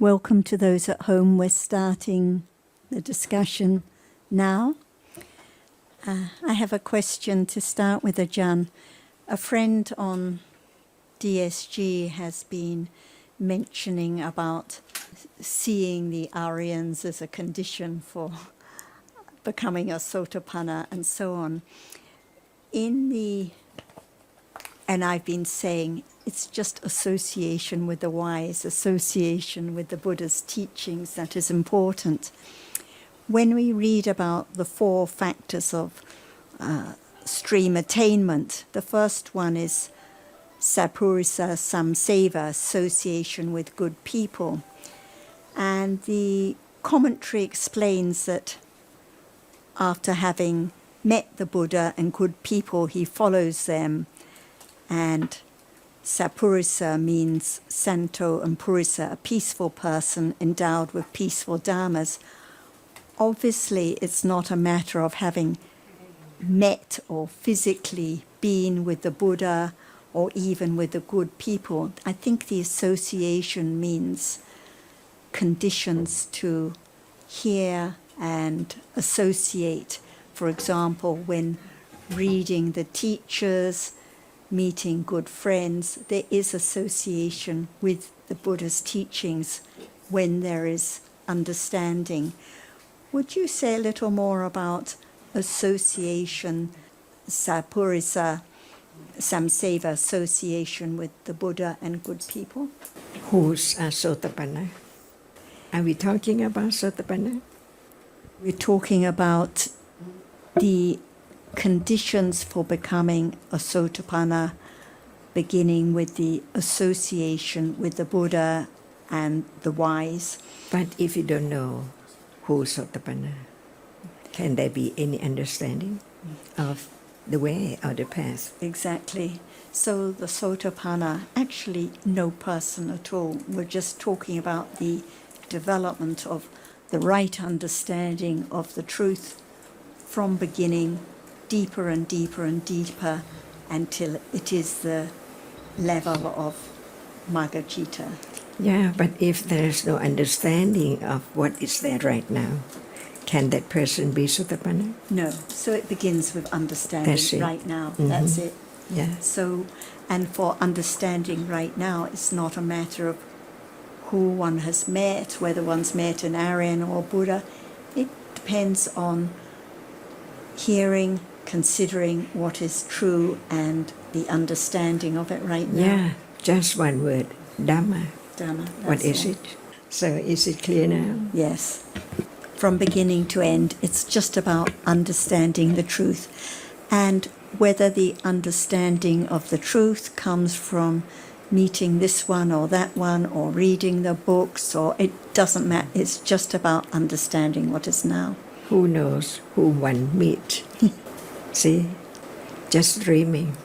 Welcome to those at home. We're starting the discussion now. I have a question to start with, Ajahn. A friend on DSG has been mentioning about seeing the Aryans as a condition for becoming a Sotapanna and so on. And I've been saying it's just association with the wise, association with the Buddha's teachings that is important. When we read about the 4 factors of stream attainment, the first one is Sappurisa-saṃseva, association with good people. And the commentary explains that after having met the Buddha and good people, he follows them. And Sappurisa means Santo and Purisa, a peaceful person endowed with peaceful dhammas. Obviously, it's not a matter of having met or physically been with the Buddha or even with the good people. I think the association means conditions to hear and associate. For example, when reading the teachers, meeting good friends, there is association with the Buddha's teachings when there is understanding. Would you say a little more about association, Sappurisa-saṃseva, association with the Buddha and good people? Who's a Sotapanna? Are we talking about Sotapanna? We're talking about the conditions for becoming a Sotapanna, beginning with the association with the Buddha and the wise. But if you don't know who's Sotapanna, can there be any understanding of the way or the path? Exactly. So the Sotapanna, actually no person at all. We're just talking about the development of the right understanding of the truth from beginning, deeper and deeper and deeper, until it is the level of Magga-citta. Yeah, but if there's no understanding of what is there right now, can that person be Sotapanna? No. So it begins with understanding right now. Mm-hmm. That's it. Yeah. So, and for understanding right now, it's not a matter of who one has met, whether one's met an Aryan or Buddha. It depends on hearing, considering what is true and the understanding of it right now. Yeah, just one word, Dhamma. Dhamma. What is it? So is it clear now? Yes. From beginning to end, it's just about understanding the truth. And whether the understanding of the truth comes from meeting this one or that one or reading the books, or it doesn't matter. It's just about understanding what is now. Who knows who one meet? See, just dreaming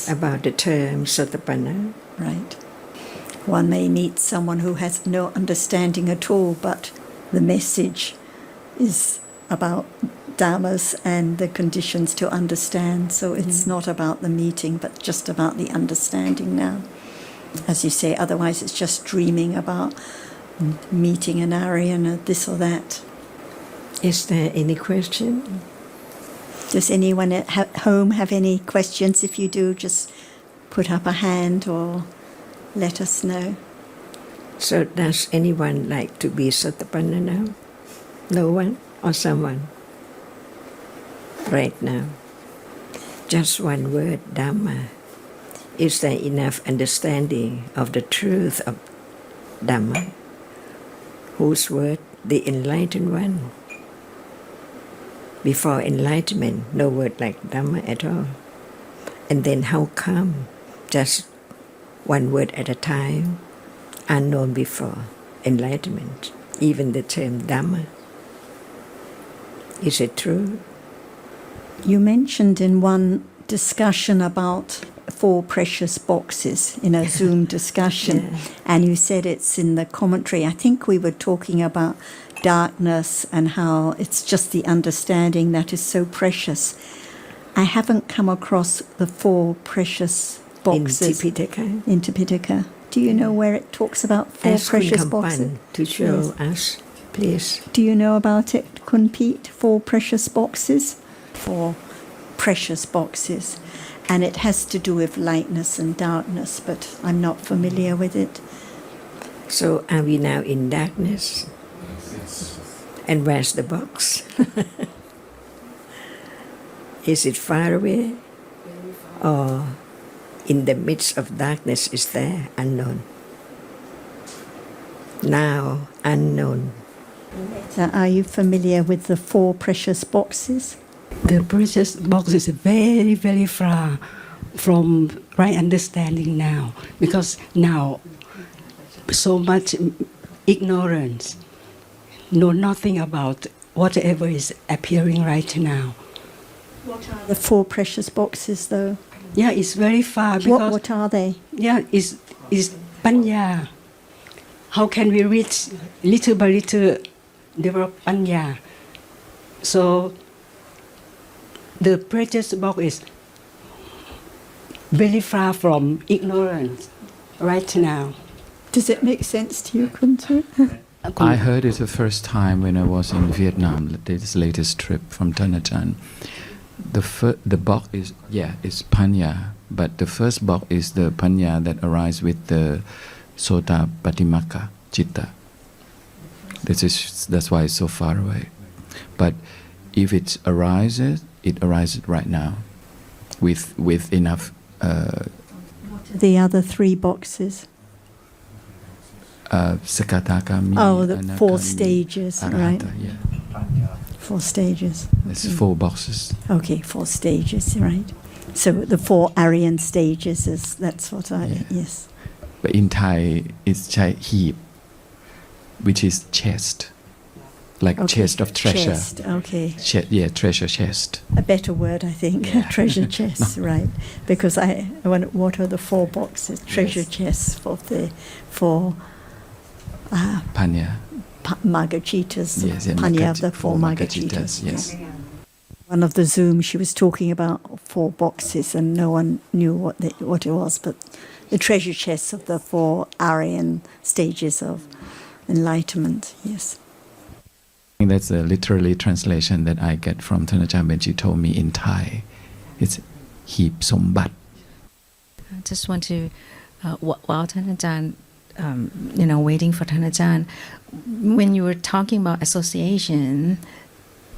about the term Sotapanna. Right. One may meet someone who has no understanding at all, but the message is about dhammas and the conditions to understand. So it's not about the meeting, but just about the understanding now. As you say, otherwise it's just dreaming about meeting an Aryan or this or that. Is there any question? Does anyone at home have any questions? If you do, just put up a hand or let us know. So does anyone like to be Sotapanna now? No one or someone? Right now. Just one word, Dhamma. Is there enough understanding of the truth of Dhamma? Whose word? The enlightened one. Before enlightenment, no word like Dhamma at all. And then how come just one word at a time, unknown before enlightenment, even the term Dhamma? Is it true? You mentioned in one discussion about 4 precious boxes in a Zoom discussion, and you said it's in the commentary. I think we were talking about darkness and how it's just the understanding that is so precious. I haven't come across the 4 precious boxes in Tipitaka. In Tipitaka. Do you know where it talks about four Ask precious Kun boxes? Kampan to show us, please. Do you know about it, Kun Pete? 4 precious boxes? 4 precious boxes. And it has to do with lightness and darkness, but I'm not familiar with it. So are we now in darkness? And where's the box? Is it far away? Or in the midst of darkness is there, unknown? Now, unknown. So are you familiar with the 4 precious boxes? The precious box is very, very far from right understanding now, because now so much ignorance, know nothing about whatever is appearing right now. What are the 4 precious boxes, though? Yeah, it's very far because What are they? yeah, it's panya. How can we reach little by little develop panya? So the precious box is very far from ignorance right now. Does it make sense to you, Kuntu? I heard it the first time when I was in Vietnam, this latest trip from Tran. The box is, it's panya, but the first box is the panya that arises with the sota patimaka citta. That's why it's so far away. But if it arises right now, with enough. The other 3 boxes. Sakatakami. Oh, the 4 Anakami, stages, Arahata, right? Yeah. 4 stages. There's 4 boxes. Okay, 4 stages, right. So the 4 Aryan stages that's what yes. But in Thai, it's chai heap, which is chest, like Okay. chest of treasure. Chest, okay. Treasure chest. A better word, I think. Yeah. Treasure chest, right. Because what are the 4 boxes? Treasure chests for the 4 Panya. Magachitas. Yes, yeah, Panya of the 4 4 Magachitas. yes. One of the Zoom, she was talking about 4 boxes and no one knew what it was, but the treasure chests of the 4 Aryan stages of enlightenment, yes. I think that's a literally translation that I get from Thanachan when she told me in Thai. It's heap sombat. I just want to, while Thanachan, waiting for Thanachan, when you were talking about association,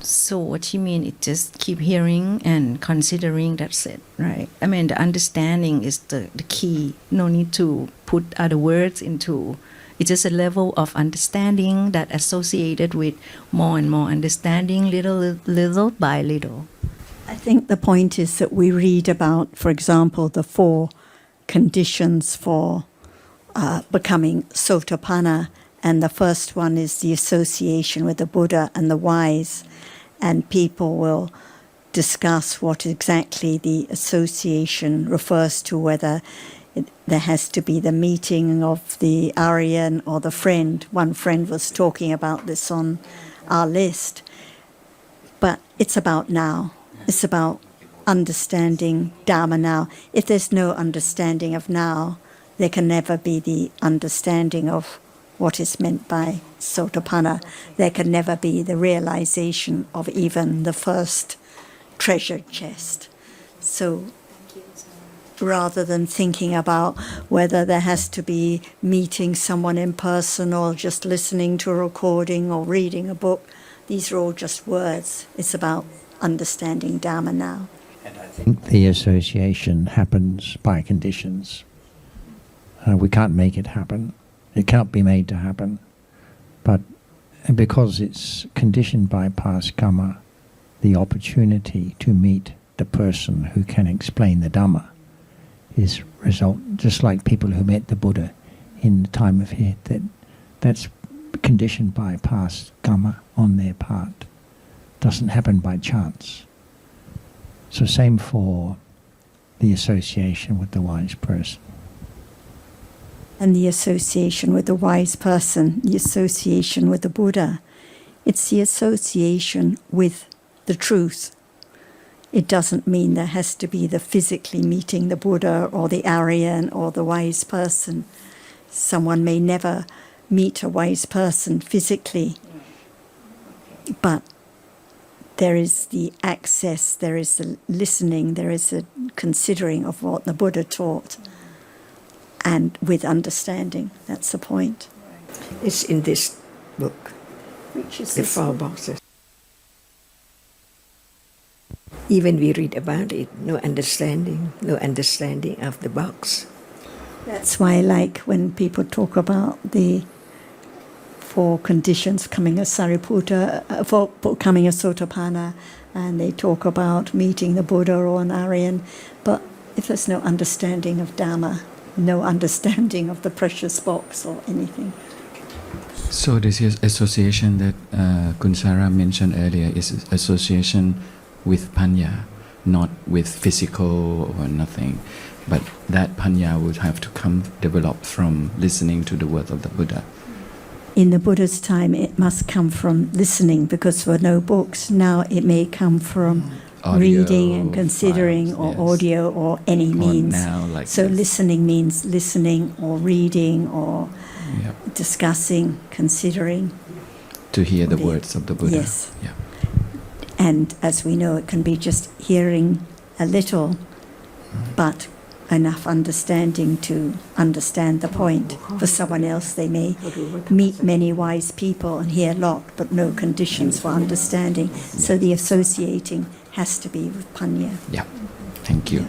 so what you mean, it just keep hearing and considering, that's it, right? I mean, the understanding is the key. No need to put other words into. It's just a level of understanding that associated with more and more understanding, little by little. I think the point is that we read about, for example, the 4 conditions for becoming Sotapanna, and the first one is the association with the Buddha and the wise, and people will discuss what exactly the association refers to, whether there has to be the meeting of the Aryan or the friend. One friend was talking about this on our list. But it's about now. It's about understanding Dhamma now. If there's no understanding of now, there can never be the understanding of what is meant by Sotapanna. There can never be the realization of even the first treasure chest. So rather than thinking about whether there has to be meeting someone in person or just listening to a recording or reading a book, these are all just words. It's about understanding Dhamma now. And I think the association happens by conditions. We can't make it happen. It can't be made to happen. But because it's conditioned by past karma, the opportunity to meet the person who can explain the Dhamma is result, just like people who met the Buddha in the time of here, that's conditioned by past karma on their part. Doesn't happen by chance. So same for the association with the wise person. And the association with the wise person, the association with the Buddha, it's the association with the truth. It doesn't mean there has to be the physically meeting the Buddha or the Aryan or the wise person. Someone may never meet a wise person physically, but there is the access, there is the listening, there is a considering of what the Buddha taught, and with understanding. That's the point. It's in this book, Which is the this 4 boxes. Even we read about it, no understanding of the box. That's why, like, when people talk about the 4 conditions coming as Sariputta, for becoming a Sotapanna, and they talk about meeting the Buddha or an Aryan, but if there's no understanding of Dhamma, no understanding of the precious box or anything. So this is association that Kunsara mentioned earlier is association with panya, not with physical or nothing, but that panya would have to come develop from listening to the words of the Buddha. In the Buddha's time, it must come from listening because there were no books. Now it may come from Audio, reading and considering, files, or yes. audio, or any Or means. now like So this. listening means listening or reading or Yep. discussing, considering. To hear the The- words of the Buddha. yes. Yeah. And as we know, it can be just hearing a little, but enough understanding to understand the point. For someone else, they may meet many wise people and hear a lot, but no conditions for understanding. So the associating has to be with panya. Yeah. Thank you. Yeah.